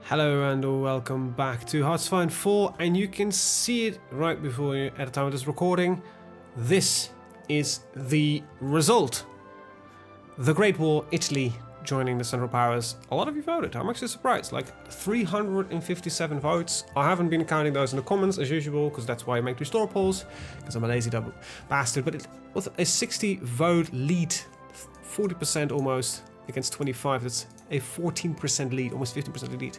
Hello and welcome back to HoI4, and you can see it right before you at the time of this recording. This is the result. The Great War, Italy joining the Central Powers. A lot of you voted. I'm actually surprised. Like 357 votes. I haven't been counting those in the comments as usual, because that's why I make restore polls, because I'm a lazy double bastard. But it was a 60 vote lead, 40% almost against 25. That's a 14% lead, almost 15% lead.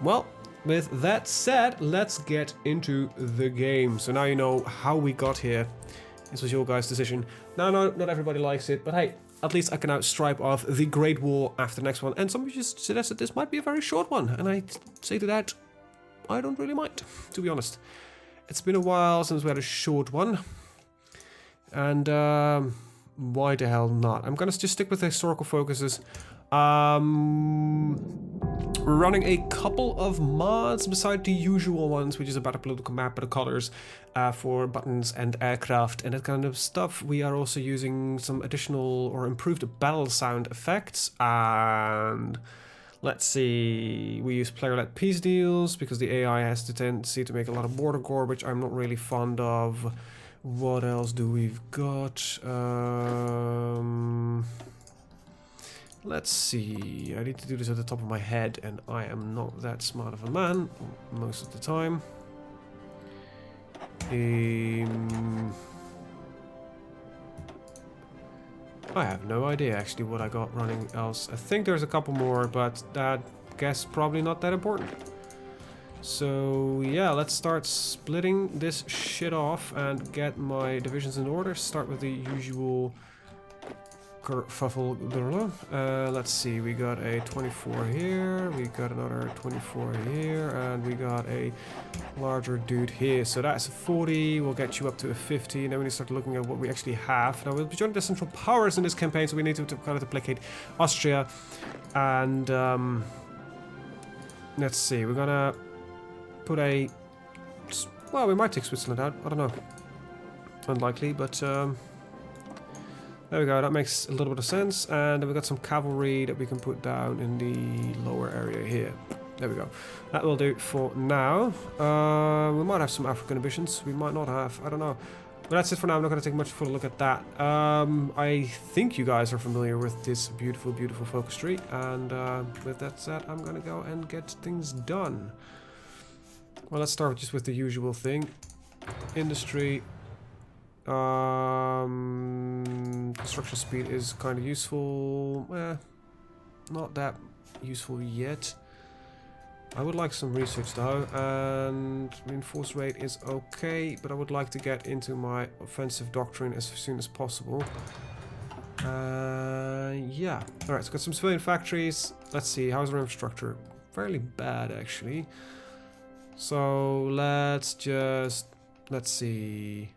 Well, with that said, let's get into the game. So now you know how we got here. This was your guys' decision. Now, no, not everybody likes it, but hey, at least I can outstripe off the Great War after the next one. And some of you just suggested this might be a very short one, and I say to that, I don't really mind, to be honest. It's been a while since we had a short one, and why the hell not? I'm gonna just stick with the historical focuses. Running a couple of mods beside the usual ones, which is about a political map, but the colors for buttons and aircraft and that kind of stuff. We are also using some additional or improved battle sound effects, and let's see, we use player-led peace deals because the AI has the tendency to make a lot of border gore, which I'm not really fond of. What else do we've got? Let's see, I need to do this at the top of my head, and I am not that smart of a man most of the time. I have no idea actually what I got running else. I think there's a couple more, but that guess probably not that important. So yeah, let's start splitting this shit off and get my divisions in order. Start with the usual kerfuffle. Let's see, we got a 24 here, we got another 24 here, and we got a larger dude here. So that's a 40, we'll get you up to a 50. Now we need to start looking at what we actually have. Now we'll be joining the Central Powers in this campaign, so we need to kind of placate Austria. And let's see, we're gonna put a... well, we might take Switzerland out, I don't know. Unlikely, but there we go, that makes a little bit of sense. And then we got some cavalry that we can put down in the lower area here. There we go. That will do for now. We might have some African ambitions. We might not have. I don't know. But that's it for now. I'm not going to take much further look at that. I think you guys are familiar with this beautiful, beautiful focus tree. And with that said, I'm going to go and get things done. Well, let's start just with the usual thing. Industry. Construction speed is kind of useful. Not that useful yet. I would like some research though, and reinforce rate is okay, but I would like to get into my offensive doctrine as soon as possible. Yeah. Alright, so got some civilian factories. Let's see, how's our infrastructure? Fairly bad actually. So let's see.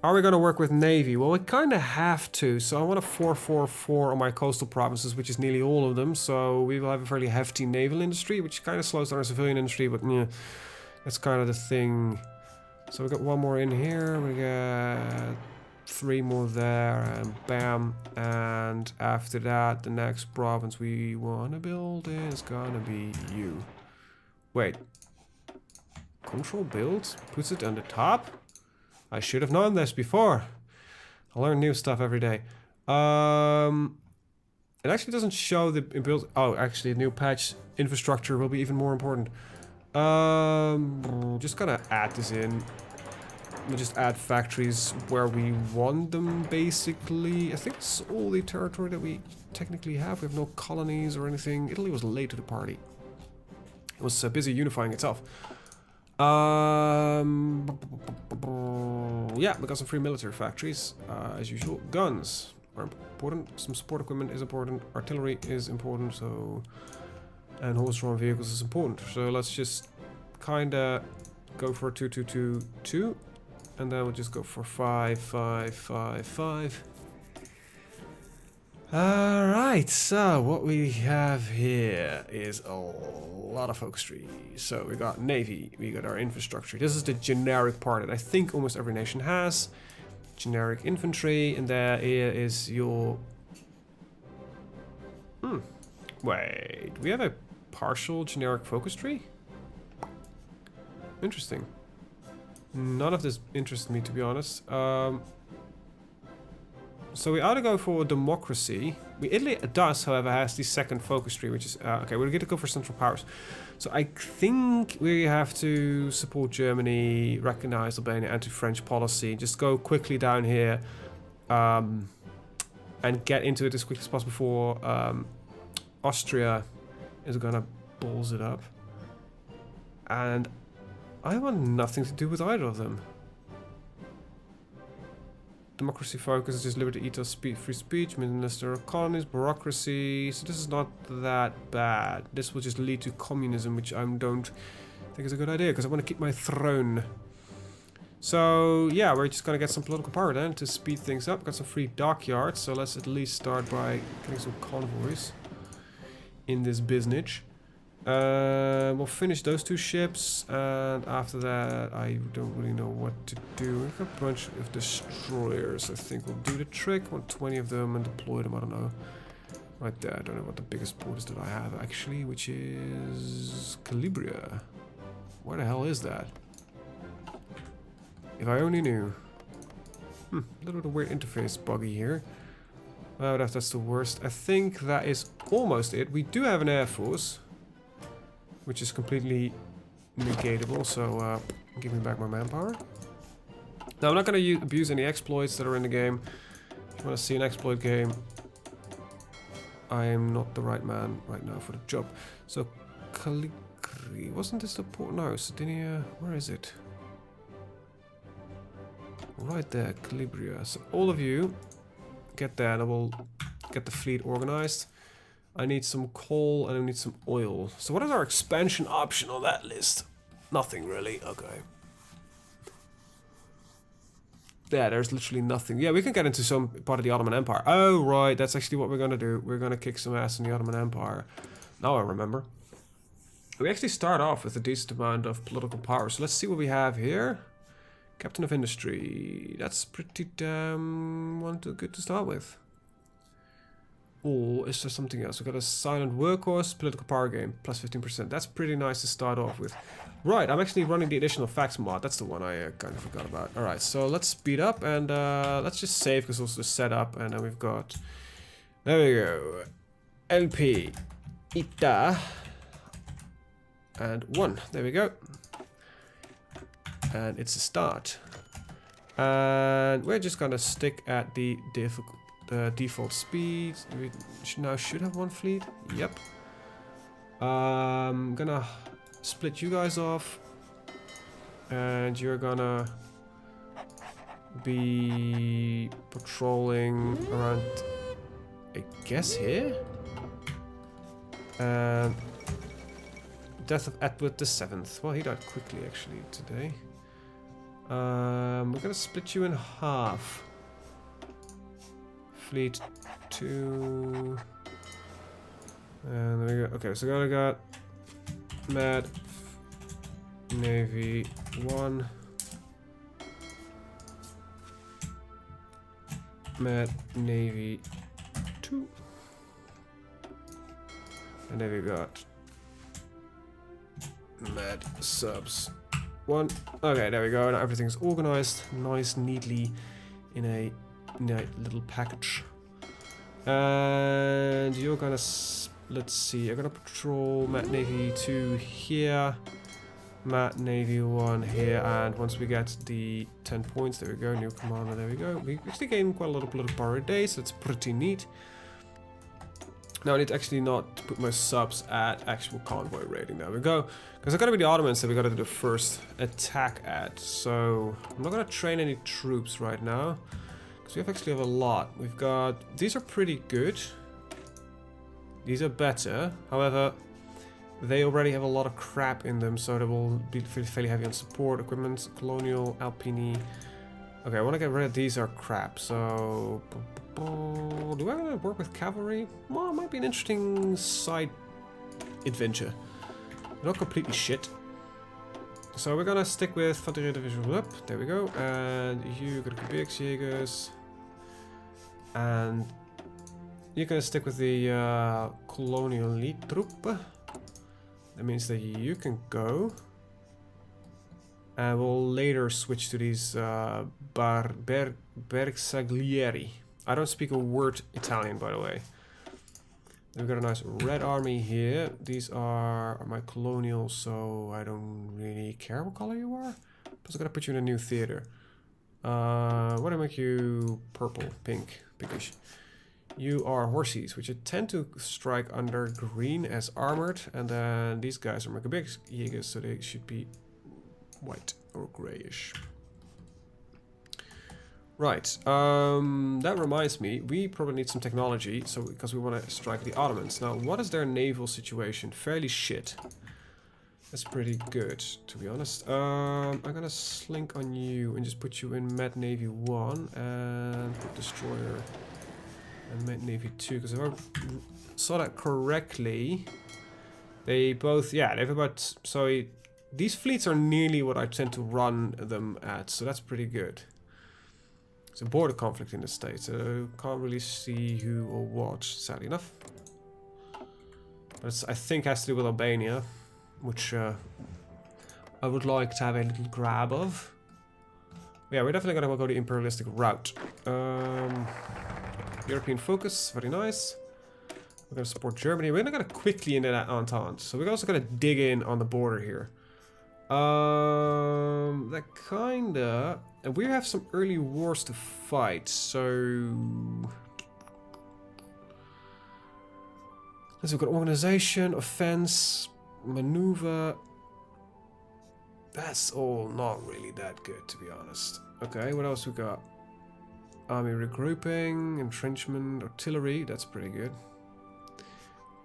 Are we going to work with Navy? Well, we kind of have to. So I want a 444 on my coastal provinces, which is nearly all of them. So we will have a fairly hefty naval industry, which kind of slows down our civilian industry, but yeah, that's kind of the thing. So we got one more in here. We got 3 more there, and bam. And after that, the next province we want to build is going to be you. Wait. Control build? Puts it on the top? I should have known this before. I learn new stuff every day. It actually doesn't show the build. Oh, actually, a new patch infrastructure will be even more important. Just gonna add this in. We'll just add factories where we want them, basically. I think it's all the territory that we technically have. We have no colonies or anything. Italy was late to the party. It was busy unifying itself. Yeah, we got some free military factories, as usual. Guns are important. Some support equipment is important. Artillery is important. So, and horse-drawn vehicles is important. So let's just kind of go for 2-2-2-2, and then we'll just go for 5-5-5-5. Alright, so what we have here is a lot of focus trees. So we got Navy, we got our infrastructure. This is the generic part that I think almost every nation has. Generic infantry, and there is your... Wait, we have a partial generic focus tree? Interesting. None of this interests me, to be honest. So we ought to go for democracy. Italy does, however, has the second focus tree, which is... okay, we're going to go for central powers. So I think we have to support Germany, recognize Albania, anti-French policy. Just go quickly down here and get into it as quickly as possible before Austria is going to balls it up. And I want nothing to do with either of them. Democracy focus, just liberty, ethos, free speech, minister of colonies, bureaucracy. So this is not that bad. This will just lead to communism, which I don't think is a good idea because I want to keep my throne. So yeah, we're just gonna get some political power then to speed things up. Got some free dockyards, so let's at least start by getting some convoys in this business. We'll finish those 2 ships, and after that, I don't really know what to do. We've got a bunch of destroyers. I think we'll do the trick. Want 20 of them and deploy them. I don't know. Right there. I don't know what the biggest port is that I have actually, which is Calabria. Where the hell is that? If I only knew. A little bit of weird interface buggy here. Oh, that's the worst. I think that is almost it. We do have an air force, which is completely negatable, so give me back my manpower. Now, I'm not going to abuse any exploits that are in the game. If you want to see an exploit game, I am not the right man right now for the job. So, Caligari, wasn't this the port? No, Sardinia, where is it? Right there, Calabria. So, all of you, get there and I will get the fleet organized. I need some coal and I need some oil. So what is our expansion option on that list? Nothing really. Okay. Yeah, there's literally nothing. Yeah, we can get into some part of the Ottoman Empire. Oh, right. That's actually what we're going to do. We're going to kick some ass in the Ottoman Empire. Now I remember. We actually start off with a decent amount of political power. So let's see what we have here. Captain of Industry. That's pretty damn good to start with. Or is there something else? We've got a silent workhorse, political power game, plus 15%. That's pretty nice to start off with. Right, I'm actually running the additional facts mod. That's the one I kind of forgot about. Alright, so let's speed up and let's just save because also the setup. And then we've got... There we go. LP. Ita. And 1. There we go. And it's a start. And we're just gonna stick at the default speed. We now should have 1 fleet. Yep. I'm gonna split you guys off, and you're gonna be patrolling around, I guess, here. And death of Edward the 7th. Well, he died quickly actually today. We're gonna split you in half. Fleet 2. And there we go. Okay, so I got Mad Navy 1. Mad Navy 2. And then we got Mad Subs 1. Okay, there we go. Now everything's organized nice, neatly in a little package. And you're gonna, let's see, you're gonna patrol Mad Navy 2 here, Mad Navy 1 here, and once we get the 10 points, there we go, new commander, there we go. We actually gained quite a lot of political power a day, so it's pretty neat. Now I need actually not to put my subs at actual convoy rating. There we go. Because they're gonna be the Ottomans that we gotta do the first attack at. So I'm not gonna train any troops right now. Because we actually have a lot. We've got... These are pretty good. These are better. However, they already have a lot of crap in them. So they will be fairly heavy on support, equipment, colonial, Alpine. Okay, I want to get rid of these are crap. So... Do I want to work with cavalry? Well, it might be an interesting side adventure. Not completely shit. So we're gonna stick with Fanterie Division up. There we go. And you got Gebirgsjägers. And you're gonna stick with the colonial elite troop. That means that you can go. And we'll later switch to these Bersaglieri. I don't speak a word Italian, by the way. We've got a nice red army here. These are my colonials, so I don't really care what color you are. Plus, I'm gonna put you in a new theater. What do I make you? Purple, pink, pinkish. You are horses, which tend to strike under green as armored, and then these guys are Maccabees Jägers, so they should be white or grayish. Right, that reminds me, we probably need some technology, so because we want to strike the Ottomans. Now, what is their naval situation? Fairly shit. That's pretty good, to be honest. I'm gonna slink on you and just put you in Med Navy 1 and put Destroyer and Med Navy 2, because if I saw that correctly, they both, yeah, they have about, so these fleets are nearly what I tend to run them at, so that's pretty good. It's a border conflict in the States, so can't really see who or what, sadly enough. But it's, I think, has to do with Albania, which I would like to have a little grab of. Yeah, we're definitely gonna go the imperialistic route. European focus, very nice. We're gonna support Germany. We're not gonna quickly into that Entente, so we're also gonna dig in on the border here. That kinda, and we have some early wars to fight, so let's look at organization, offense, maneuver. That's all not really that good, to be honest. Okay, what else we got? Army regrouping, entrenchment, artillery. That's pretty good.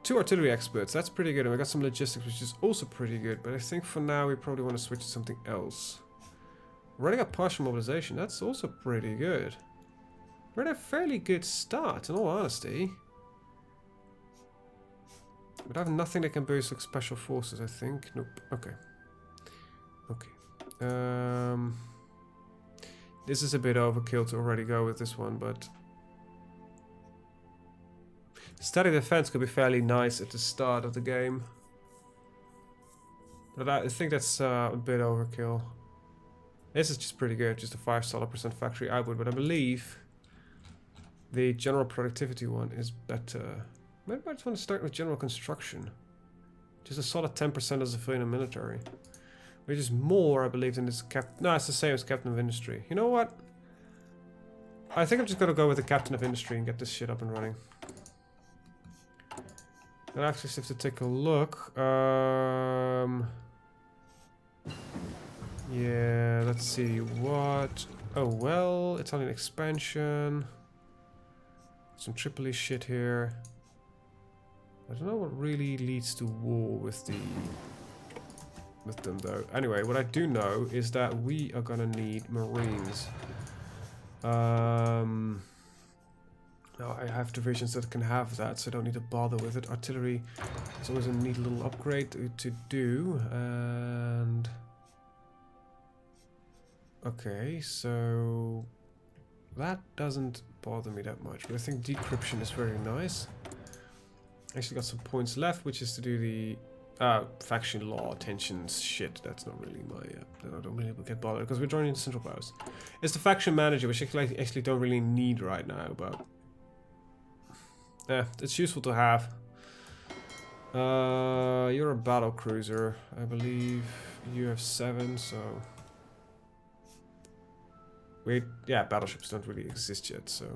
2 artillery experts, that's pretty good, and we got some logistics, which is also pretty good, but I think for now we probably want to switch to something else. Running a partial mobilization, that's also pretty good. We're at a fairly good start, in all honesty. But I have nothing that can boost like special forces, I think. Nope. Okay. Okay. This is a bit overkill to already go with this one, but static defense could be fairly nice at the start of the game. But I think that's a bit overkill. This is just pretty good, just a 5% factory output, but I believe the general productivity one is better. Maybe I just want to start with general construction. Just a solid 10% as a civilian and military. Which is more, I believe, than this no, it's the same as captain of industry. You know what? I think I'm just gonna go with the captain of industry and get this shit up and running. I actually have to take a look. Yeah, let's see what. Oh well, Italian expansion. Some Tripoli shit here. I don't know what really leads to war with them though. Anyway, what I do know is that we are gonna need Marines. Now I have divisions that can have that, so I don't need to bother with it. Artillery is always a neat little upgrade to do, and okay, so that doesn't bother me that much, but I think decryption is very nice. Actually got some points left, which is to do the faction law tensions shit. That's not really my I don't really get bothered because we're joining the Central Powers. It's the faction manager, which I actually don't really need right now, but yeah, it's useful to have. You're a battle cruiser, I believe. You have 7, so wait, yeah, battleships don't really exist yet, so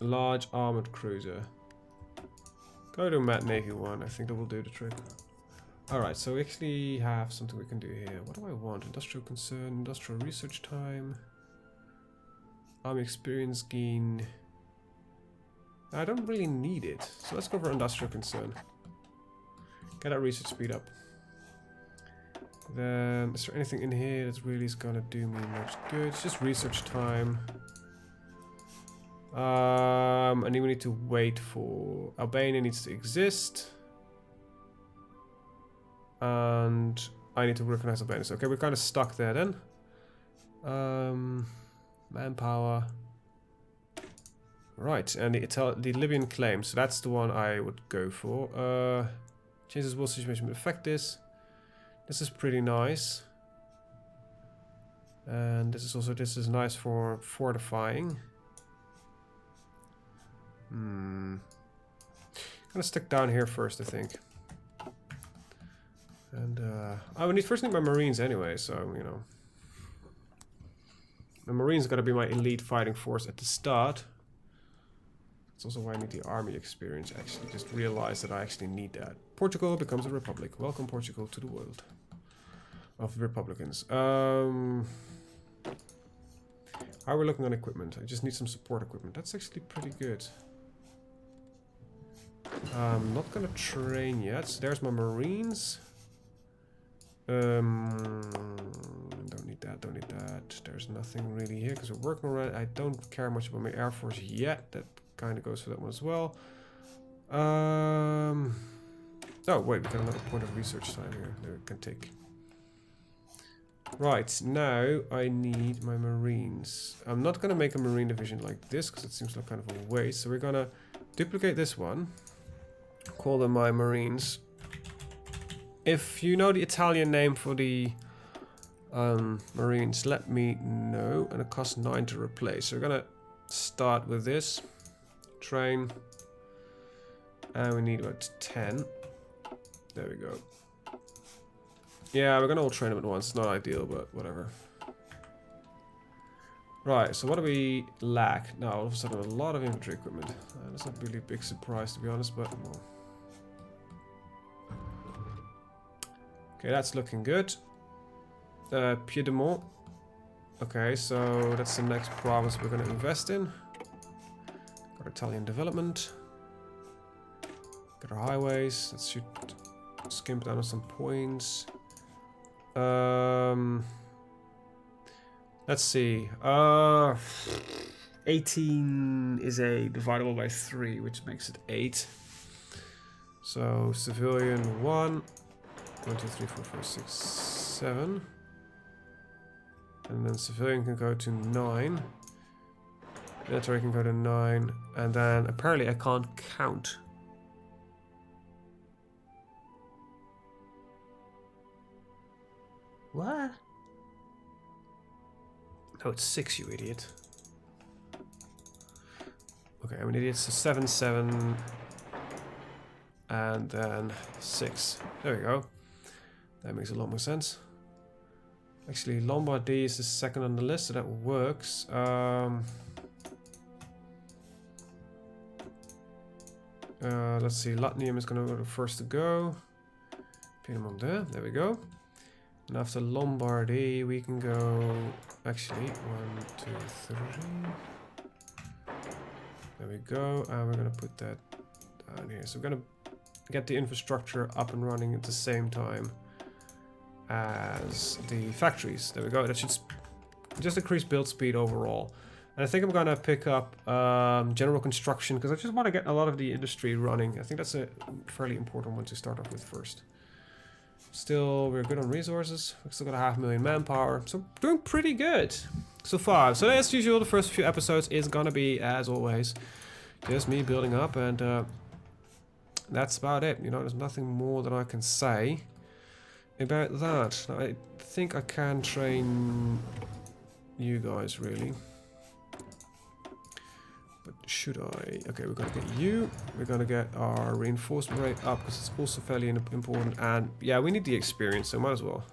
large armored cruiser. Go to Med Navy 1, I think that will do the trick. Alright, so we actually have something we can do here. What do I want? Industrial concern, industrial research time, army experience gain. I don't really need it, so let's go for industrial concern. Get our research speed up. Then, is there anything in here that really is gonna do me much good? It's just research time. And then we need to wait for Albania needs to exist, and I need to recognize Albania. So, okay, we're kind of stuck there then. Manpower. Right, and the Libyan claim. So that's the one I would go for. Changes world situation will affect this. This is pretty nice. And this is nice for fortifying. Gonna stick down here first, I think. And I would first need my Marines anyway, so you know. The Marines gotta be my elite fighting force at the start. That's also why I need the army experience, actually. Just realize that I actually need that. Portugal becomes a republic. Welcome Portugal to the world of Republicans. How are we looking on equipment? I just need some support equipment. That's actually pretty good. I'm not gonna train yet. So there's my Marines. Don't need that, don't need that. There's nothing really here because we're working on it. I don't care much about my Air Force yet. That kind of goes for that one as well. Oh wait, we got another point of research time here that we can take. Right, now I need my Marines. I'm not gonna make a Marine division like this because it seems like kind of a waste. So we're gonna duplicate this one. Call them my Marines. If you know the Italian name for the Marines, let me know. And it costs 9 to replace. So we're gonna start with this. Train. And we need about 10. There we go. Yeah, we're gonna all train them at once. It's not ideal, but whatever. Right, so what do we lack? Now, all of a sudden, a lot of infantry equipment. That's not really a big surprise, to be honest, but well. Okay, that's looking good. Piedmont. Okay, so that's the next province we're going to invest in. Got Italian development. Got our highways. That should skimp down on some points. Let's see. 18 is a divisible by 3, which makes it 8. So civilian 1. 1, 2, 3, 4, 5, 6, 7. And then civilian can go to 9. Military can go to 9. And then apparently I can't count. What? No, it's 6, you idiot. Okay, I'm an idiot. So 7, 7. And then 6. There we go. That makes a lot more sense. Actually, Lombardy is the second on the list, so that works. Let's see, Latnium is going to go the first to go. Piedmont there we go. And after Lombardy, we can go... Actually, 1, 2, 3. There we go, and we're going to put that down here. So we're going to get the infrastructure up and running at the same time as the factories. There we go. That should just increase build speed overall. And I think I'm gonna pick up general construction because I just want to get a lot of the industry running. I think that's a fairly important one to start off with first. Still, we're good on resources. We've still got 500,000 manpower, so doing pretty good so far. So as usual, the first few episodes is gonna be, as always, just me building up, and that's about it. You know, there's nothing more that I can say about that. Now, I think I can train you guys, really. But should I? Okay, we're going to get you. We're going to get our reinforcement rate up because it's also fairly important. And yeah, we need the experience, so might as well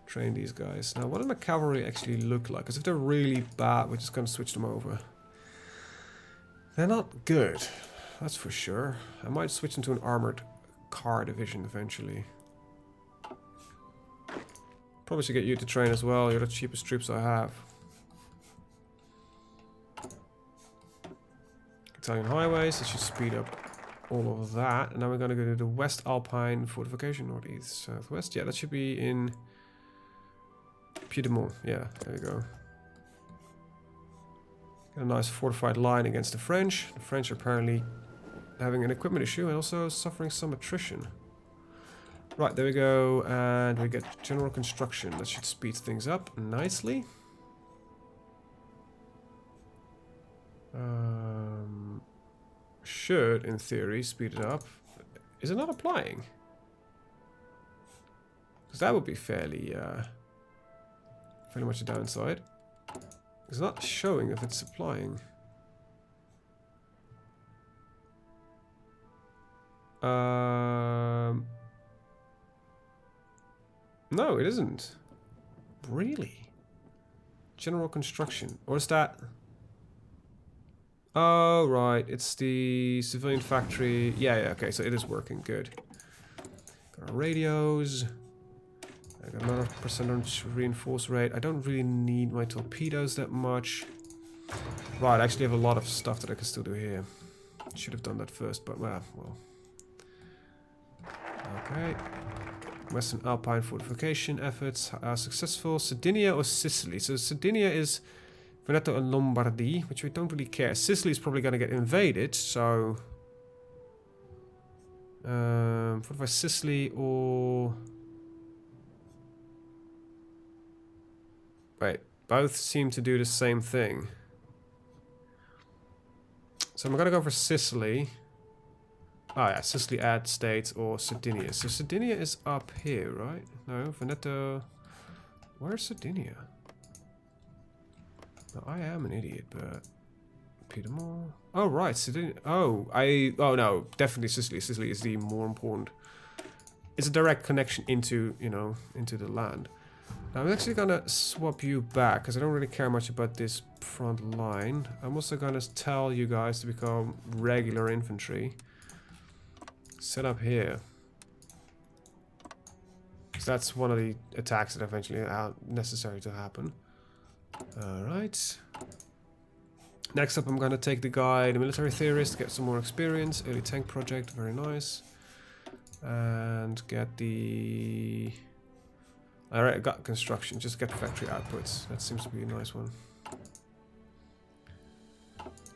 train these guys. Now, what do my cavalry actually look like? Because if they're really bad, we're just going to switch them over. They're not good, that's for sure. I might switch into an armored car division eventually. Probably should get you to train as well. You're the cheapest troops I have. Italian highways, that should speed up all of that. And now we're going to go to the West Alpine Fortification, northeast, southwest. Yeah, that should be in Piedmont. Yeah, there we go. Got a nice fortified line against the French. The French are apparently having an equipment issue and also suffering some attrition. Right, there we go, and we get general construction. That should speed things up nicely. Should, in theory, speed it up. Is it not applying? Because that would be fairly much a downside. It's not showing if it's applying. No, it isn't. Really? General construction. Or is that... Oh, right. It's the civilian factory. Yeah, okay. So it is working. Good. Got our radios. I got another percentage reinforce rate. I don't really need my torpedoes that much. Right, I actually have a lot of stuff that I can still do here. Should have done that first, but well. Okay. Western Alpine fortification efforts are successful. Sardinia or Sicily? So Sardinia is Veneto and Lombardy, which we don't really care. Sicily is probably going to get invaded, so... fortify Sicily or... Wait, both seem to do the same thing. So I'm going to go for Sicily. Oh yeah, Sicily add states or Sardinia. So Sardinia is up here, right? No, Veneto... Where's Sardinia? No, I am an idiot, but... Piedmont... Oh, right, Sardinia... Oh, no, definitely Sicily. Sicily is the more important... It's a direct connection into, you know, into the land. Now, I'm actually gonna swap you back, because I don't really care much about this front line. I'm also gonna tell you guys to become regular infantry. Set up here. Because that's one of the attacks that eventually are necessary to happen. Alright. Next up, I'm going to take the guy, the military theorist, get some more experience. Early tank project, very nice. And get the... Alright, I got construction, just get factory outputs. That seems to be a nice one.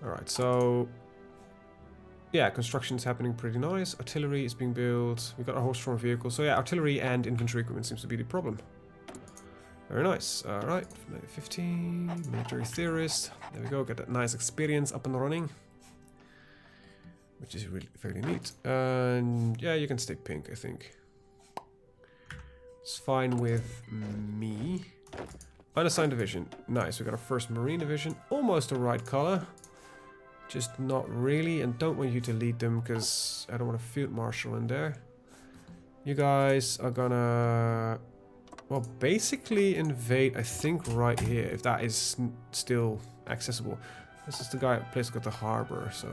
Alright, so... Yeah, construction is happening pretty nice. Artillery is being built. We got a horse-drawn vehicle. So yeah, artillery and infantry equipment seems to be the problem. Very nice. Alright, 15, military theorist. There we go, get that nice experience up and running. Which is really fairly neat. And yeah, you can stay pink, I think. It's fine with me. Unassigned division. Nice, we got our first marine division. Almost the right color. Just not really, and don't want you to lead them because I don't want a field marshal in there. You guys are gonna, well, basically invade, I think, right here, if that is still accessible. This is the place that got the harbor, so...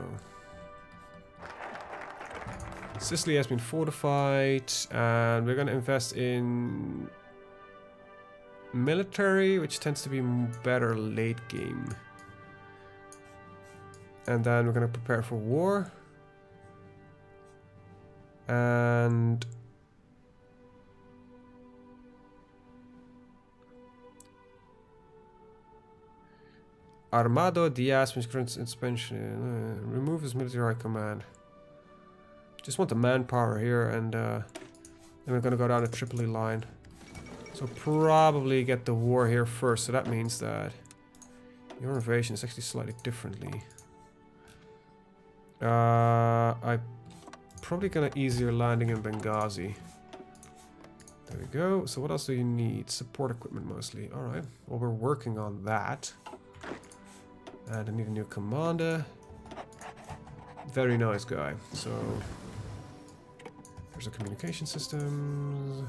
Sicily has been fortified, and we're gonna invest in military, which tends to be better late game. And then we're going to prepare for war. And... Armado Diaz, which grants suspension. Remove his military high command. Just want the manpower here, and then we're going to go down the Tripoli line. So probably get the war here first. So that means that your invasion is actually slightly differently. I'm probably gonna ease your landing in Benghazi. There we go. So what else do you need? Support equipment mostly. Alright. Well, we're working on that. And I need a new commander. Very nice guy. So there's a communication systems.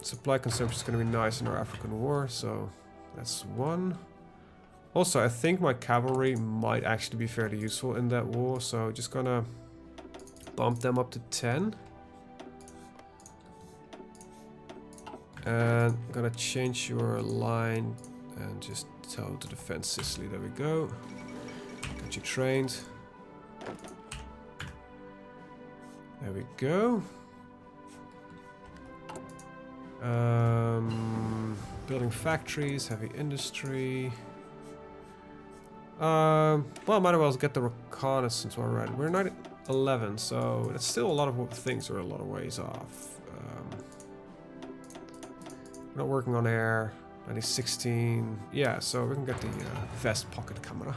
Supply consumption is gonna be nice in our African war, so that's one. Also, I think my cavalry might actually be fairly useful in that war, so just gonna bump them up to 10. And I'm gonna change your line and just tell to defend Sicily. There we go. Got you trained. There we go. Building factories, heavy industry. Well, might as well get the reconnaissance already. We're not at 11, so that's still a lot of things are a lot of ways off. We're not working on air. 1916. Yeah, so we can get the vest pocket camera.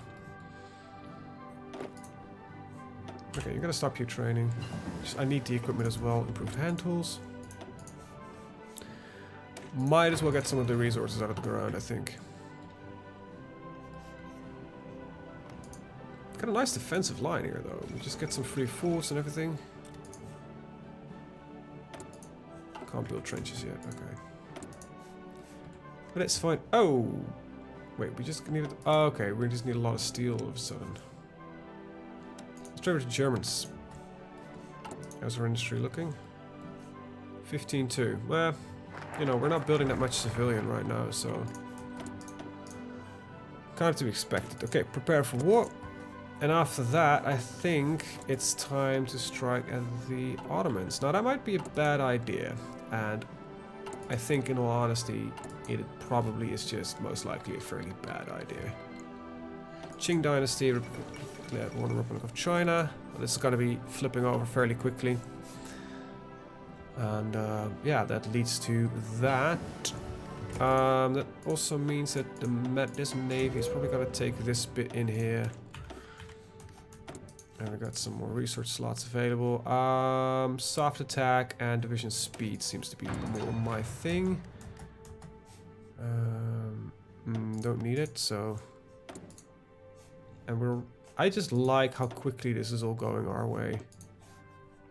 Okay, you're gonna stop your training. I need the equipment as well. Improved hand tools. Might as well get some of the resources out of the ground, I think. Got a nice defensive line here, though. We just get some free force and everything. Can't build trenches yet. Okay. But it's fine. Oh! Wait, we just needed... Oh, okay, we just need a lot of steel all of a sudden. Let's try with the Germans. How's our industry looking? 15-2. Well, you know, we're not building that much civilian right now, so... kind of to be expected. Okay, prepare for war. And after that, I think it's time to strike at the Ottomans. Now, that might be a bad idea. And I think, in all honesty, it probably is just most likely a fairly bad idea. Qing Dynasty, declared war on the Republic of China. Well, this is going to be flipping over fairly quickly. And yeah, that leads to that. That also means that this navy is probably going to take this bit in here. And we got some more research slots available. Soft attack and division speed seems to be more my thing. Don't need it, so... And I just like how quickly this is all going our way.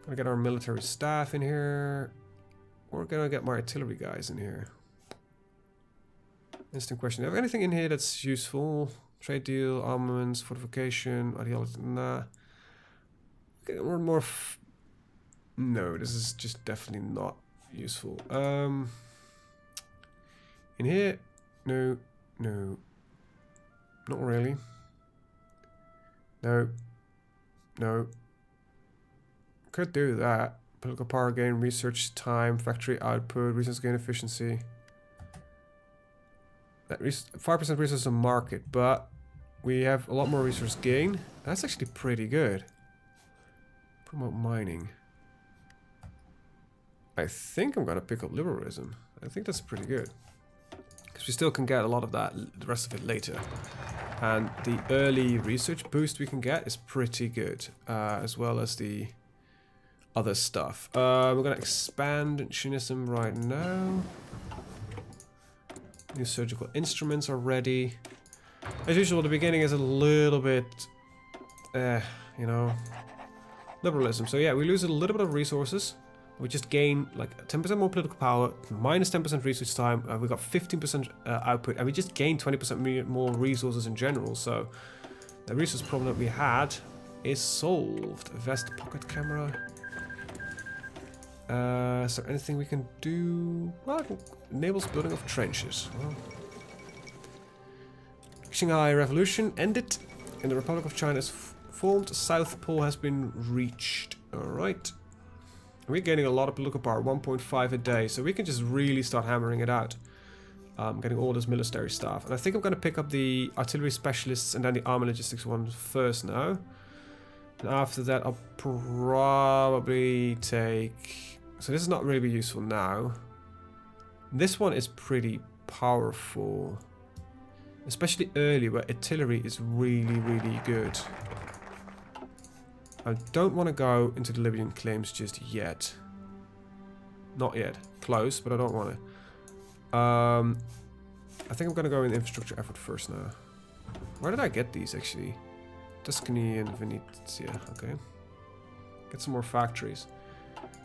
Gonna get our military staff in here. We're gonna get my artillery guys in here. Instant question. Do you have anything in here that's useful? Trade deal, armaments, fortification, ideology, nah. Okay, we're more... No, this is just definitely not useful. In here? No. No. Not really. No. No. Could do that. Political power gain, research time, factory output, resource gain efficiency. That 5% resource on market, but we have a lot more resource gain. That's actually pretty good. Promote mining. I think I'm gonna pick up liberalism. I think that's pretty good. Because we still can get a lot of that, the rest of it later. And the early research boost we can get is pretty good. As well as the other stuff. We're gonna expand Shinism right now. New surgical instruments are ready. As usual, the beginning is a little bit, you know, liberalism. So yeah, we lose a little bit of resources. We just gain like 10% more political power, minus 10% research time. We got 15% output, and we just gained 20% more resources in general. So the resource problem that we had is solved. Vest pocket camera. Is there anything we can do? Well, enables building of trenches. Well, Shanghai Revolution ended, and the Republic of China is formed. South Pole has been reached. Alright. We're gaining a lot of political power, 1.5 a day, so we can just really start hammering it out. Getting all this military stuff. And I think I'm going to pick up the artillery specialists and then the armor logistics one first now. And after that, I'll probably take... So this is not really useful now. This one is pretty powerful. Especially early, where artillery is really, really good. I don't want to go into the Libyan claims just yet. Not yet. Close, but I don't want to. I think I'm going to go in infrastructure effort first now. Where did I get these, actually? Tuscany and Venezia. Okay. Get some more factories.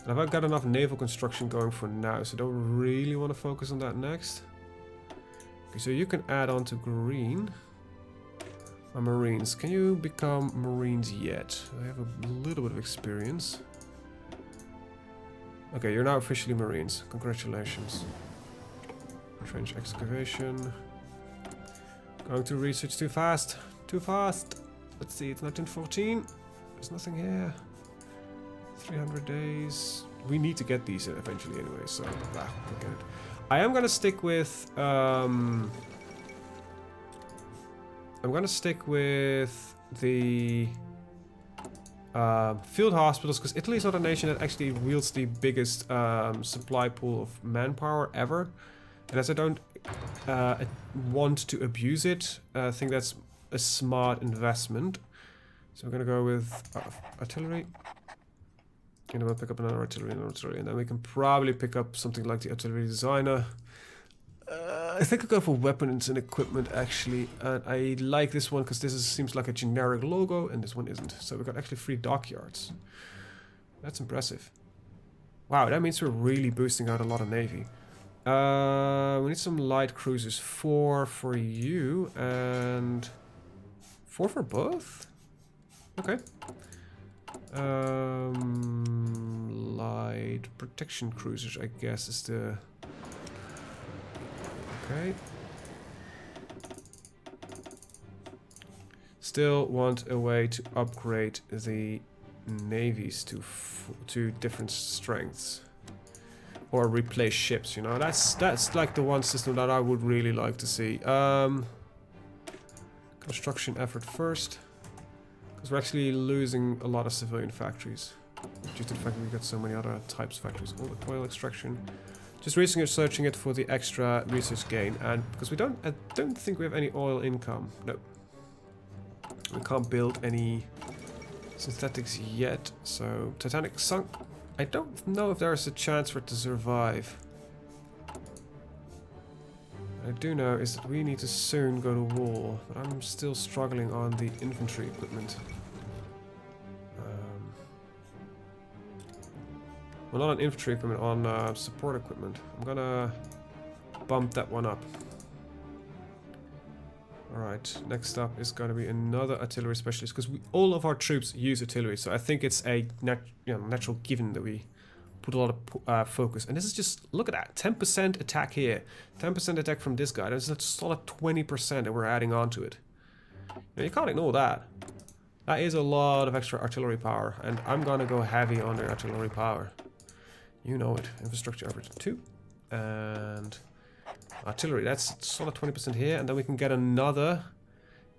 And I've got enough naval construction going for now, so don't really want to focus on that next. Okay, so you can add on to green. Marines. Can you become Marines yet? I have a little bit of experience. Okay, you're now officially Marines. Congratulations. Trench excavation. Going to research too fast. Too fast. Let's see, it's 1914. There's nothing here. 300 days. We need to get these eventually anyway, so forget it. I am gonna stick with I'm gonna stick with the field hospitals, because Italy is not a nation that actually wields the biggest supply pool of manpower ever. And as I don't want to abuse it, I think that's a smart investment. So we're going to go with artillery. And then we'll pick up another artillery and then we can probably pick up something like the artillery designer. I think I'll go for weapons and equipment actually. And I like this one because seems like a generic logo and this one isn't. So we've got actually 3 dockyards. That's impressive. Wow, that means we're really boosting out a lot of navy. We need some light cruisers. 4 for you and 4 for both? Okay. Light protection cruisers, I guess, is the... Okay. Still want a way to upgrade the navies to different strengths. Or replace ships, you know. That's like the one system that I would really like to see. Construction effort first. Because we're actually losing a lot of civilian factories. Due to the fact that we've got so many other types of factories. Oil extraction. Just researching it for the extra research gain. And because I don't think we have any oil income. No. We can't build any synthetics yet. So, Titanic sunk. I don't know if there's a chance for it to survive. What I do know is that we need to soon go to war, but I'm still struggling on the infantry equipment. Well, not on infantry equipment, on support equipment. I'm gonna bump that one up. Alright, next up is going to be another artillery specialist, because all of our troops use artillery, so I think it's a natural given that we put a lot of focus. And this is just, look at that, 10% attack here, 10% attack from this guy. That's a solid 20% that we're adding on to it. You can't ignore that. That is a lot of extra artillery power, and I'm going to go heavy on the artillery power. You know it. Infrastructure average 2. And artillery, that's solid 20% here, and then we can get another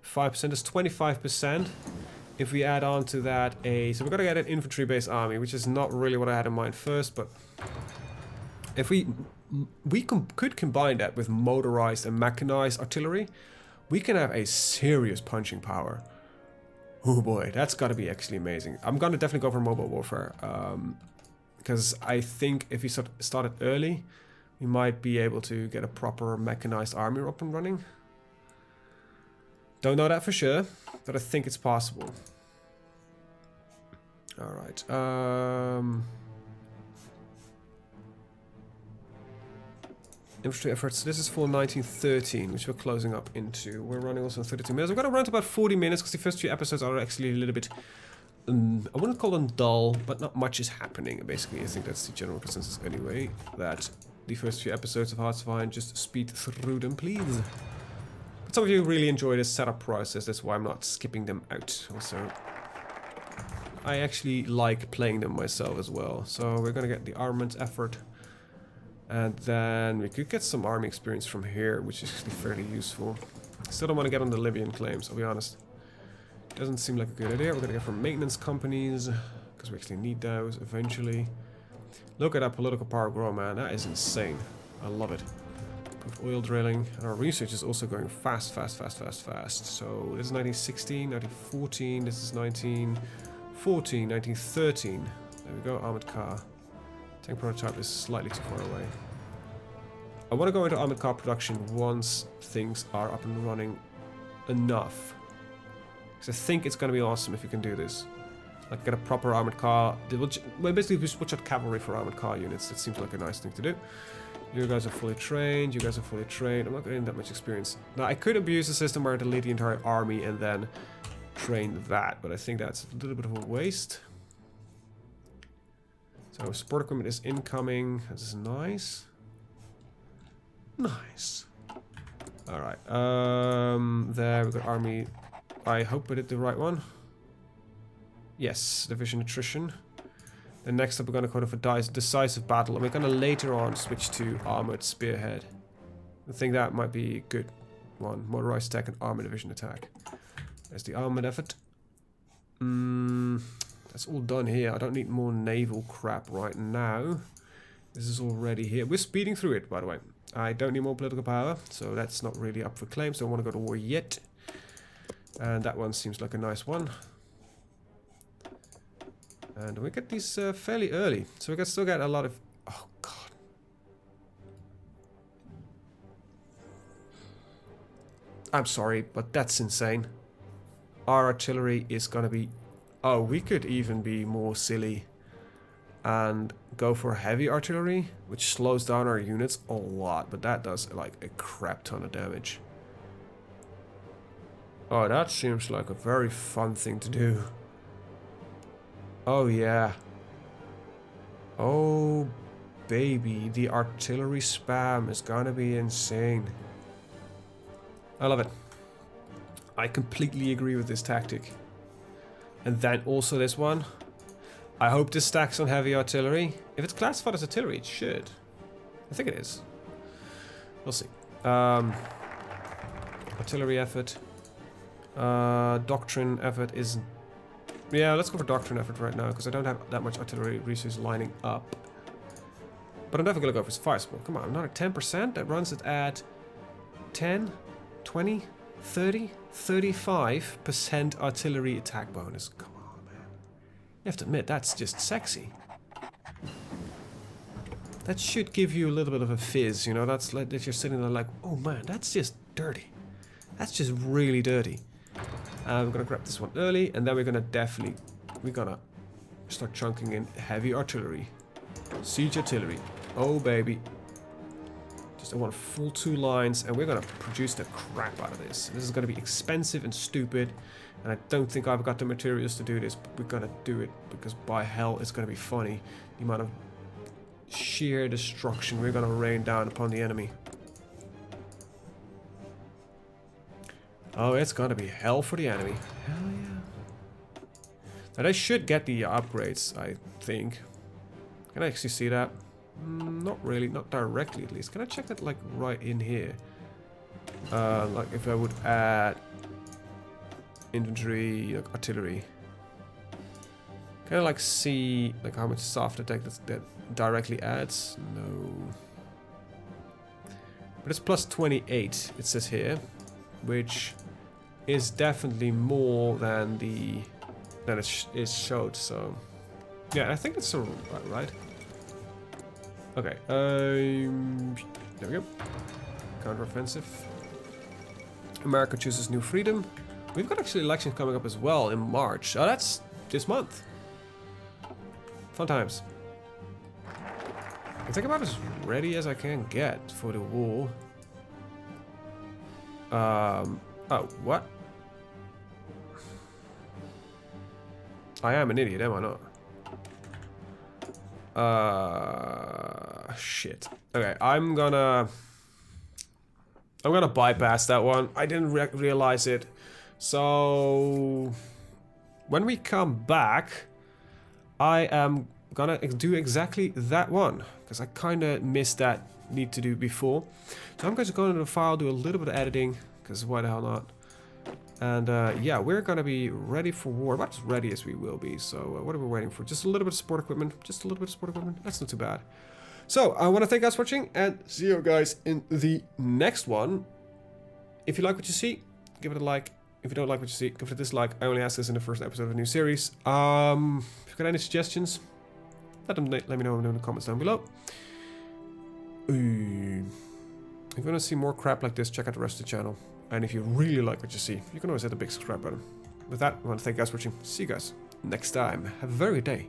5%. That's 25%. If we add on to that so we're gonna get an infantry-based army, which is not really what I had in mind first, but if we could combine that with motorized and mechanized artillery, we can have a serious punching power. Oh boy, that's gotta be actually amazing. I'm gonna definitely go for mobile warfare, because I think if we started early, we might be able to get a proper mechanized army up and running. Don't know that for sure, but I think it's possible. Alright. Infantry efforts. This is for 1913, which we're closing up into. We're running also 32 minutes. We're going to run to about 40 minutes because the first few episodes are actually a little bit... I wouldn't call them dull, but not much is happening. Basically, I think that's the general consensus anyway, that the first few episodes of Hearts of Iron, just speed through them, please. But some of you really enjoy this setup process, that's why I'm not skipping them out. Also, I actually like playing them myself as well. So we're gonna get the armament effort, and then we could get some army experience from here, which is actually fairly useful. Still don't want to get on the Libyan claims, I'll be honest. Doesn't seem like a good idea. We're gonna get from maintenance companies, because we actually need those eventually. Look at that political power grow, man. That is insane. I love it. Improved oil drilling. And our research is also going fast, fast, fast, fast, fast. So this is 1916, 1914. This is 1914, 1913. There we go, armored car. Tank prototype is slightly too far away. I want to go into armored car production once things are up and running enough. Because I think it's going to be awesome if you can do this. Like get a proper armored car. Well, basically we switch out cavalry for armored car units. That seems like a nice thing to do. You guys are fully trained. You guys are fully trained. I'm not getting that much experience. Now I could abuse a system where I delete the entire army and then train that, but I think that's a little bit of a waste. So support equipment is incoming. This is nice. Nice. All right. There we got army. I hope I did the right one. Yes, division attrition. Then next up we're going to go for decisive battle, and we're going to later on switch to armored spearhead. I think that might be a good one. Motorized attack and armored division attack. There's the armored effort. That's all done here. I don't need more naval crap right now. This is already here. We're speeding through it, by the way. I don't need more political power, so that's not really up for claims. Don't want to go to war yet. And that one seems like a nice one. And we get these fairly early, so we can still get a lot of... Oh, God. I'm sorry, but that's insane. Our artillery is going to be... Oh, we could even be more silly and go for heavy artillery, which slows down our units a lot, but that does like a crap ton of damage. Oh, that seems like a very fun thing to do. Oh, yeah. Oh, baby, the artillery spam is gonna be insane. I love it. I completely agree with this tactic. And then also this one. I hope this stacks on heavy artillery. If it's classified as artillery, it should. I think it is. We'll see. Artillery effort. Doctrine effort isn't... Yeah, let's go for doctrine effort right now, because I don't have that much artillery resources lining up. But I'm definitely going to go for fire smoke. Come on, another 10%? That runs it at 10, 20, 30, 35% artillery attack bonus. Come on, man. You have to admit, that's just sexy. That should give you a little bit of a fizz, you know? That's like that you're sitting there like, oh man, that's just dirty. That's just really dirty. We're gonna grab this one early, and then we're gonna start chunking in heavy artillery. Siege artillery. Oh baby. Just I want full 2 lines, and we're gonna produce the crap out of this. This is gonna be expensive and stupid, and I don't think I've got the materials to do this, but we're gonna do it because by hell it's gonna be funny. The amount of sheer destruction we're gonna rain down upon the enemy. Oh, it's gonna be hell for the enemy. Hell yeah. Now they should get the upgrades, I think. Can I actually see that? Not really, not directly at least. Can I check that like right in here? Like if I would add infantry, like artillery. Can I like see like how much soft attack that directly adds? No. But it's plus 28, it says here, which is definitely more than it is showed. So yeah, I think it's right. Okay, there we go. Counteroffensive. America chooses new freedom. We've got actually elections coming up as well in March. Oh, that's this month. Fun times. I think I'm about as ready as I can get for the war. Oh, what? I am an idiot, am I not? Shit. Okay, I'm gonna bypass that one. I didn't realize it. So when we come back, I am gonna do exactly that one, because I kind of missed that need to do before. So I'm going to go into the file, do a little bit of editing, because why the hell not? And yeah, we're gonna be ready for war, about as ready as we will be. So what are we waiting for? Just a little bit of support equipment. Just a little bit of support equipment. That's not too bad. So I want to thank you guys for watching, and see you guys in the next one. If you like what you see, give it a like. If you don't like what you see, give it a dislike. I only ask this in the first episode of a new series. If you've got any suggestions, let me know in the comments down below. If you want to see more crap like this, check out the rest of the channel. And if you really like what you see, you can always hit the big subscribe button. With that, I want to thank you guys for watching. See you guys next time. Have a very good day.